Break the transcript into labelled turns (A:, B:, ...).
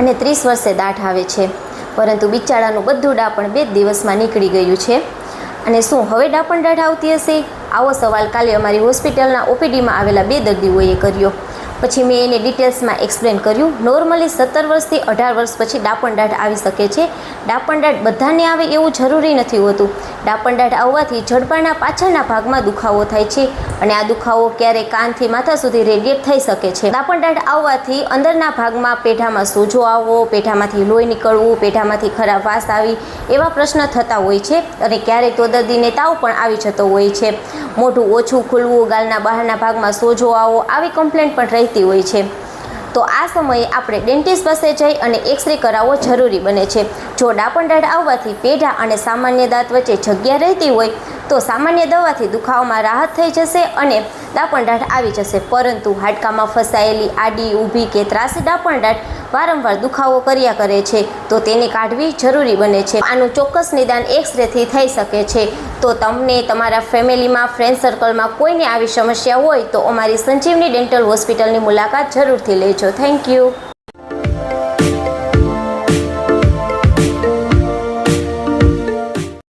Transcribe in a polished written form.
A: અને 30 વર્ષે દાઢ આવે છે, પરંતુ બિચારાનું બધું ડાપણ 2 દિવસમાં નીકળી ગયું છે. અને શું હવે ડાપણ દાઢ આવતી હશે? આવો સવાલ કાલે અમારી હોસ્પિટલના ઓપીડીમાં આવેલા 2 દર્દીઓએ કર્યો. પછી મેં એને ડિટેલ્સમાં એક્સપ્લેન કર્યું. નોર્મલી 17 વર્ષથી 18 વર્ષ પછી ડાપણ દાઢ આવી શકે છે. ડાપણ દાઢ બધાને આવે એવું જરૂરી નથી હોતું. ડાપણ દાઢ આવવાથી જડબાના પાછળના ભાગમાં દુખાવો થાય છે અને આ દુખાવો ક્યારેક કાનથી માથા સુધી રેડિયેટ થઈ શકે છે. ડાપણ દાઢ આવવાથી અંદરના ભાગમાં પેઢામાં સોજો આવવો, પેઢામાંથી લોહી નીકળવું, પેઢામાંથી ખરાબ વાસ આવી એવા પ્રશ્ન થતા હોય છે અને ક્યારેક તો દર્દીને તાવ પણ આવી જતો હોય છે. મોઢું ઓછું ખુલવું, ગાલના બહારના ભાગમાં સોજો આવવો, આવી કમ્પ્લેન્ટ પણ રહેતી હોય છે. તો આ સમયે આપણે ડેન્ટિસ્ટ પાસે જઈ અને એક્સરે કરાવવો જરૂરી બને છે. જો ડાપણ દાઢ આવવાથી પેઢા અને સામાન્ય દાંત વચ્ચે જગ્યા રહેતી હોય તો સામાન્ય દવાથી દુખાવામાં રાહત થઈ જશે અને ડાપણ દાઢ આવી જશે. પરંતુ હાડકામાં ફસાયેલી આડી, ઊભી કે ત્રાસી ડાપણ દાઢ વારંવાર દુખાવો કર્યા કરે છે તો તેને કાઢવી જરૂરી બને છે. આનું ચોક્કસ નિદાન એક્સરેથી થઈ શકે છે. તો તમને, તમારા ફેમિલીમાં, ફ્રેન્ડ સર્કલમાં કોઈને આવી સમસ્યા હોય તો અમારી સંજીવની ડેન્ટલ હોસ્પિટલની મુલાકાત જરૂરથી લેજો. Thank you.